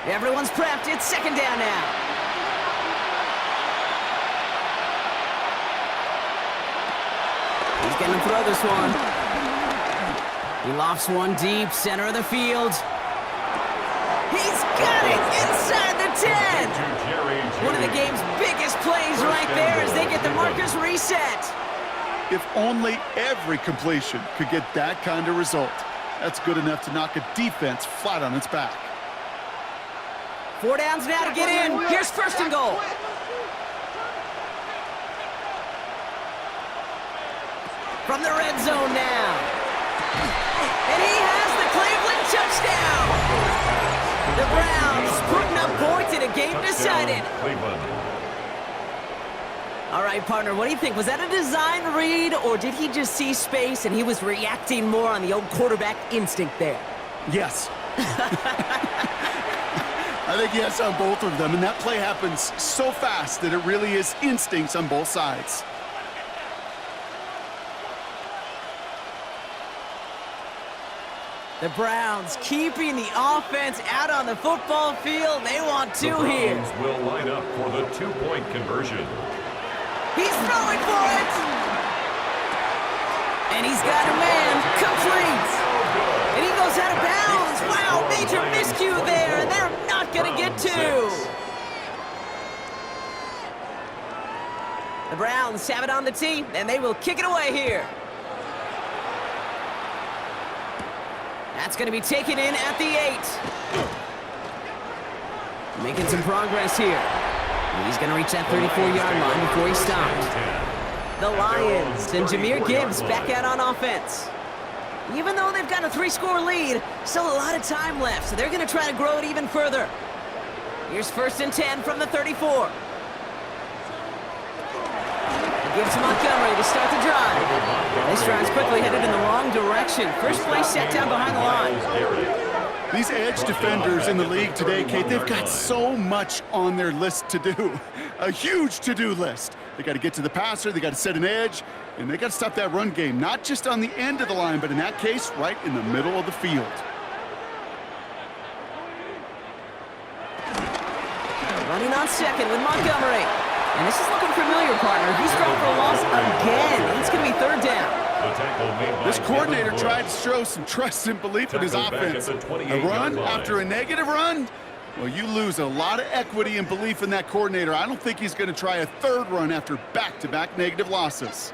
Everyone's prepped. It's second down now. He's going to throw this one. He lofts one deep, center of the field. He's got it inside the 10. One of the game's biggest plays right there as they get the markers reset. If only every completion could get that kind of result. That's good enough to knock a defense flat on its back. 4 downs now to get in. Here's 1st and goal. From the red zone now. And he has the Cleveland touchdown. The Browns putting up points in a game decided. All right, partner, what do you think? Was that a design read, or did he just see space and he was reacting more on the old quarterback instinct there? Yes. I think yes on both of them, and that play happens so fast that it really is instincts on both sides. The Browns keeping the offense out on the football field. They want 2 here. The Browns will line up for the 2-point conversion. He's throwing for it. And he's got a man. Complete. And he goes out of bounds. Wow, major miscue there. And they're not going to get 2. The Browns have it on the tee, and they will kick it away here. That's going to be taken in at the 8. Making some progress here. He's going to reach that 34-yard line before he stopped. The Lions and Jahmyr Gibbs back out on offense. Even though they've got a 3-score lead, still a lot of time left, so they're going to try to grow it even further. Here's 1st and 10 from the 34. Gives to Montgomery to start the drive. This drive's quickly headed in the wrong direction. First play set down behind the line. These edge defenders in the league today, Kate, they've got so much on their list to do. A huge to-do list. They got to get to the passer, they got to set an edge, and they got to stop that run game, not just on the end of the line, but in that case, right in the middle of the field. Running on second with Montgomery. And this is looking familiar, partner. He's thrown for a loss again. It's going to be 3rd down. This coordinator tried to show some trust and belief in his offense. A run after a negative run? Well, you lose a lot of equity and belief in that coordinator. I don't think he's going to try a 3rd run after back-to-back negative losses.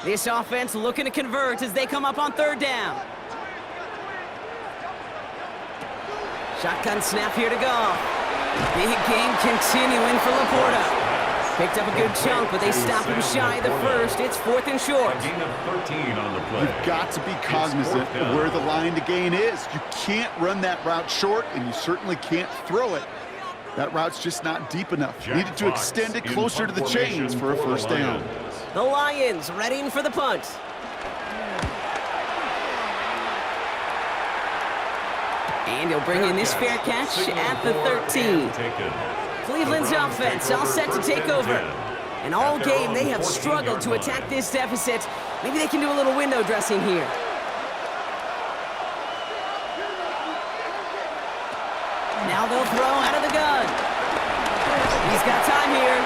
This offense looking to convert as they come up on 3rd down. Shotgun snap here to go. Big game continuing for Laporta. Picked up a good chunk, but they stop him shy of the first. It's 4th and short. A gain of 13 on the play. You've got to be cognizant of where the line to gain is. You can't run that route short, and you certainly can't throw it. That route's just not deep enough. Needed to extend it closer to the chains for a first down. The Lions readying for the punt. And he'll bring in this fair catch at the 13. Cleveland's offense all set to take over. And all game, they have struggled to attack this deficit. Maybe they can do a little window dressing here. Now they'll throw out of the gun. He's got time here,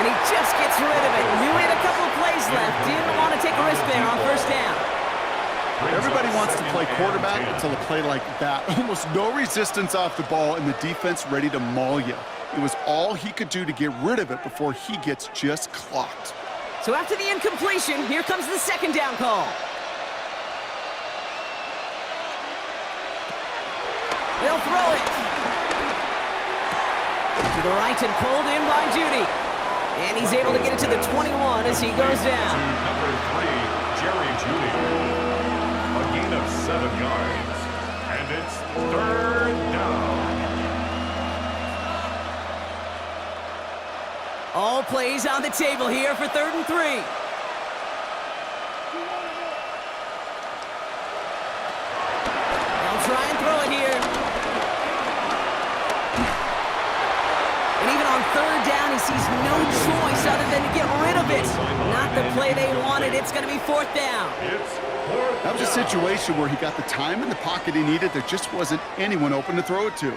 and he just gets rid of it. Knew he had a couple of plays left. Didn't want to take a risk there on first down. Everybody wants to play quarterback until a play like that. Almost no resistance off the ball, and the defense ready to maul you. It was all he could do to get rid of it before he gets just clocked. So after the incompletion, here comes the second down call. They'll throw it. To the right and pulled in by Judy. And he's able to get it to the 21 as he goes down. Number 3, Jerry Judy. A gain of 7 yards. And it's 3rd down. All plays on the table here for 3rd and 3. They'll try and throw it here. And even on 3rd down, he sees no choice other than to get rid of it. Not the play they wanted. It's going to be 4th down. That was a situation where he got the time in the pocket he needed. There just wasn't anyone open to throw it to.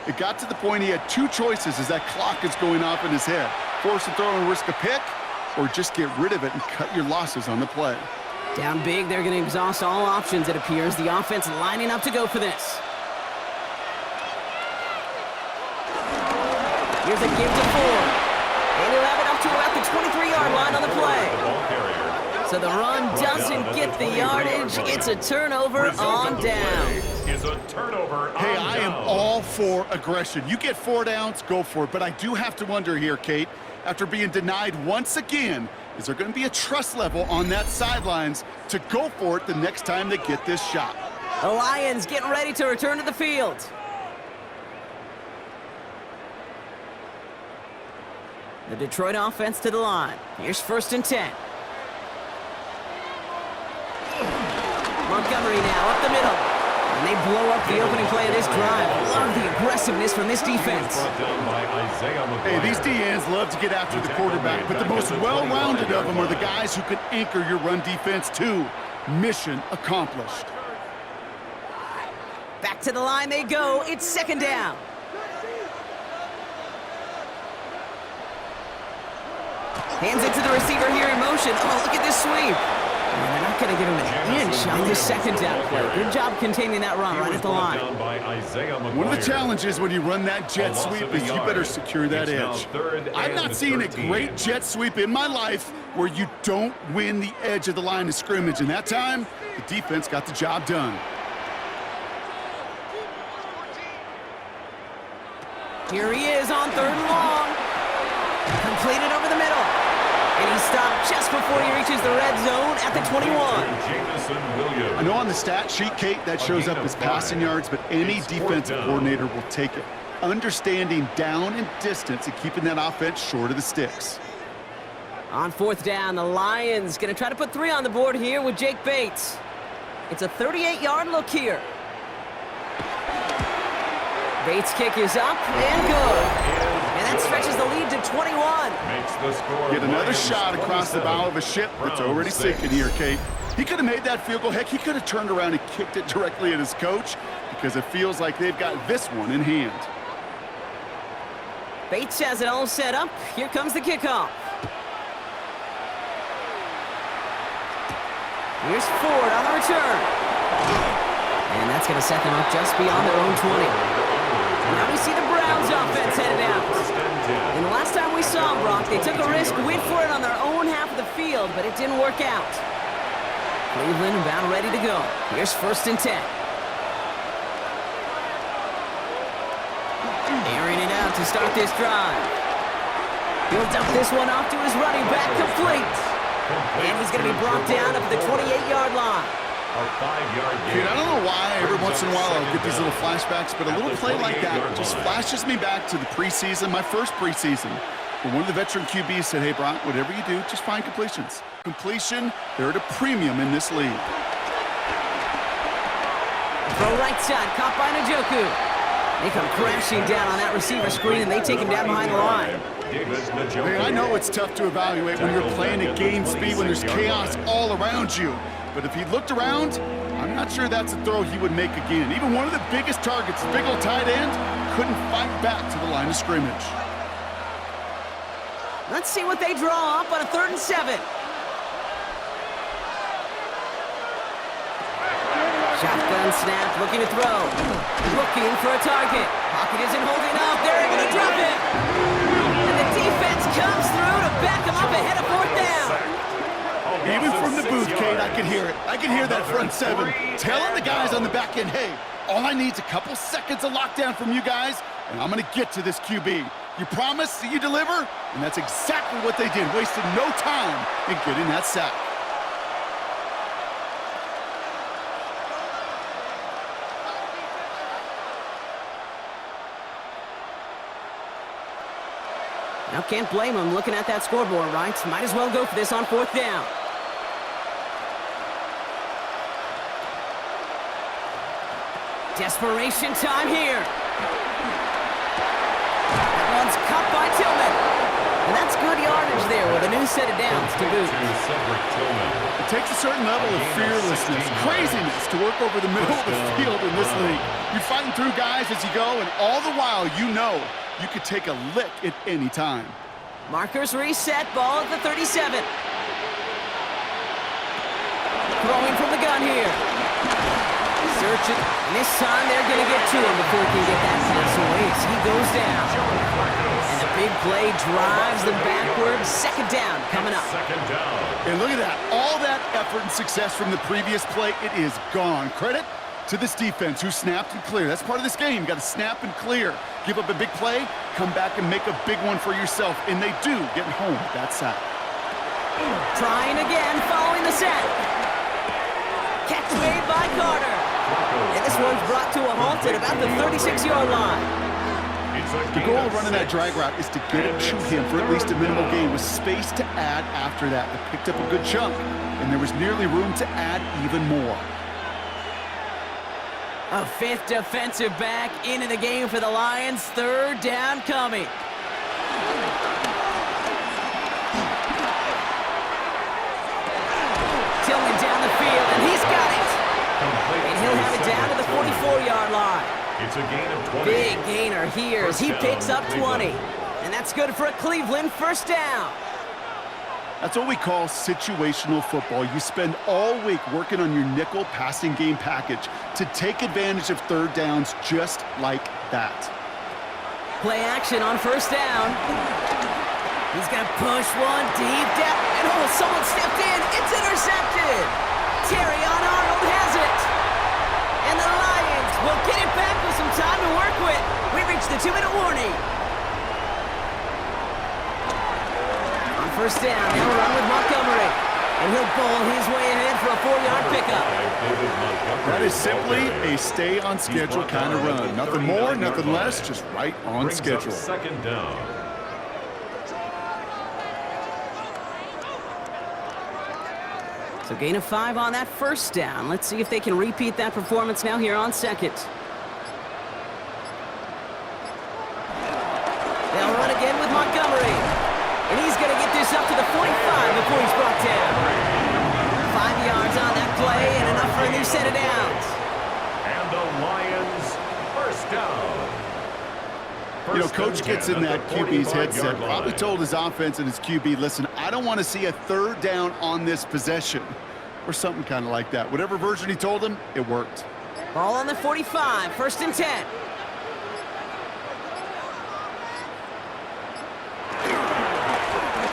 It got to the point he had 2 choices as that clock is going off in his head. Force a throw and risk a pick, or just get rid of it and cut your losses on the play. Down big, they're going to exhaust all options, it appears. The offense lining up to go for this. Here's a give to Ford. And he'll have it up to about the 23-yard line on the play. So the run doesn't get the yardage. It's a turnover on down. Hey, I am all for aggression. You get 4 downs, go for it. But I do have to wonder here, Kate, after being denied once again, is there going to be a trust level on that sidelines to go for it the next time they get this shot? The Lions getting ready to return to the field. The Detroit offense to the line. Here's 1st and 10. Montgomery now up the middle. And they blow up the opening play of this drive. Love the aggressiveness from this defense. Hey, these DNs love to get after the quarterback, but the most well-rounded of them are the guys who can anchor your run defense too. Mission accomplished. Back to the line they go. It's 2nd down. Hands it to the receiver here in motion. Oh, look at this sweep. And they're not going to give him an inch on this 2nd down play. Good job containing that run right at the line. One of the challenges when you run that jet sweep is you better secure that edge. I've not seen a great jet sweep in my life where you don't win the edge of the line of scrimmage. And that time, the defense got the job done. Here he is on 3rd and long. Completed over the middle. And he stopped just before he reaches the red zone at the 21. I know on the stat sheet, Kate, that shows up as passing yards, but any defensive coordinator will take it. Understanding down and distance and keeping that offense short of the sticks. On 4th down, the Lions going to try to put 3 on the board here with Jake Bates. It's a 38-yard look here. Bates' kick is up and good. And that stretches the lead to 21. Get another shot across the bow of a ship that's already sinking here, Kate. He could have made that field goal. Heck, he could have turned around and kicked it directly at his coach because it feels like they've got this one in hand. Bates has it all set up. Here comes the kickoff. Here's Ford on the return. And that's going to set them up just beyond their own 20. Now we see the Browns offense headed out. And the last time we saw them, Brock, they took a risk, went for it on their own half of the field, but it didn't work out. Cleveland about ready to go. Here's 1st and 10. Airing it out to to start this drive. He'll dump this one off to his running back, complete. And he's going to be brought down up at the 28-yard line. A 5-yard Dude, gain. I don't know why every once in a while I'll get these little flashbacks, but a little play like that just flashes me back to the preseason, my first preseason, where one of the veteran QBs said, hey, Brock, whatever you do, just find completions. Completion, they're at a premium in this league. Throw right side, caught by Njoku. They come crashing down on that receiver screen, and they take him down behind the line. Man, I know it's tough to evaluate when you're playing at game speed, when there's chaos all around you. But if he looked around, I'm not sure that's a throw he would make again. Even one of the biggest targets, the big old tight end, couldn't fight back to the line of scrimmage. Let's see what they draw up on a 3rd and 7. Shotgun snap, looking to throw. Looking for a target. Pocket isn't holding up. They're able to drop it. And the defense comes through to back them up ahead of 4th down. Even from the booth, Kate, I could hear it. I could hear that front 7 telling the guys on the back end, hey, all I need is a couple seconds of lockdown from you guys, and I'm going to get to this QB. You promise that you deliver? And that's exactly what they did, wasted no time in getting that sack. Now can't blame him looking at that scoreboard, right? Might as well go for this on 4th down. Desperation time here. That one's caught by Tillman. And that's good yardage there with a new set of downs to boot. It takes a certain level of fearlessness, craziness to work over the middle of the field in this league. You're fighting through guys as you go, and all the while you know you could take a lick at any time. Markers reset, ball at the 37. Throwing from the gun here. Searching, and this time they're going to get to him before he can get that pass away as he goes down. And the big play drives them backwards. 2nd down coming up. 2nd down. And look at that. All that effort and success from the previous play, it is gone. Credit to this defense who snapped and cleared. That's part of this game. You got to snap and clear. Give up a big play, come back and make a big one for yourself. And they do get home with that sack. Trying again following the sack. Catch made by Carter. And this one's brought to a halt at about the 36-yard line. The goal of running that drag route is to get it to him for at least a minimal gain with space to add after that. They picked up a good chunk, and there was nearly room to add even more. A 5th defensive back into the game for the Lions. 3rd down coming. Tillman down the field, and he's got it. And he'll have it down to the 44-yard line. It's a gain of 20. Big gainer here as he picks up 20. And that's good for a Cleveland 1st down. That's what we call situational football. You spend all week working on your nickel passing game package to take advantage of 3rd downs just like that. Play action on 1st down. He's going to push one deep down. And oh, someone stepped in. It's intercepted. Terrion Arnold has it. And the Lions will get it back with some time to work with. We reached the 2-minute warning. On 1st down, they'll run with Montgomery. And he'll bowl his way ahead for a 4-yard pickup. That is simply a stay on schedule kind of run. Nothing more, nothing less, just right on schedule. 2nd down. So gain of 5 on that 1st down. Let's see if they can repeat that performance now here on 2nd. They'll run again with Montgomery. And he's going to get this up to the 45 before he's brought down. 5 yards on that play and enough for a new set of downs. And the Lions 1st down. You know, coach gets in that QB's headset, probably told his offense and his QB, listen, I don't want to see a 3rd down on this possession, or something kind of like that. Whatever version he told him, it worked. Ball on the 45, 1st and 10.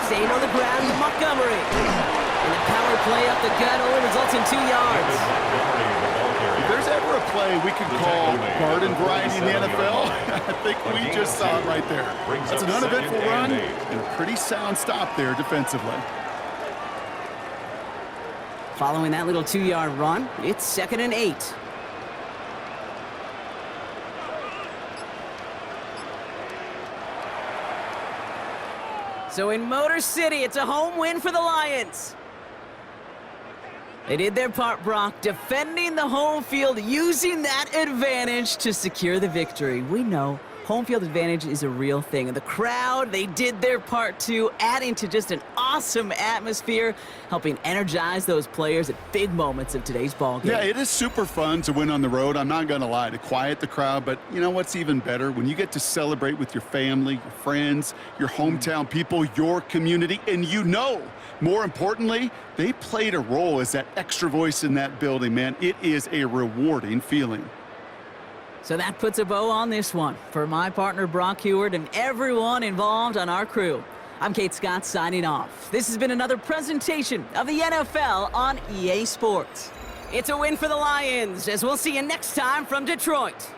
Staying on the ground with Montgomery. And the power play up the gut only results in 2 yards. If there's ever a play play we could call garden variety in the NFL. I think we just saw it right there. That's an uneventful run and a pretty sound stop there defensively. Following that little 2-yard run, it's 2nd and 8. So in Motor City, it's a home win for the Lions. They did their part, Brock, defending the home field, using that advantage to secure the victory. We know home field advantage is a real thing. And the crowd, they did their part too, adding to just an awesome atmosphere, helping energize those players at big moments of today's ball game. Yeah, it is super fun to win on the road. I'm not going to lie, to quiet the crowd. But you know what's even better? When you get to celebrate with your family, your friends, your hometown people, your community, and you know, more importantly, they played a role as that extra voice in that building, man. It is a rewarding feeling. So that puts a bow on this one. For my partner, Brock Heward, and everyone involved on our crew, I'm Kate Scott signing off. This has been another presentation of the NFL on EA Sports. It's a win for the Lions, as we'll see you next time from Detroit.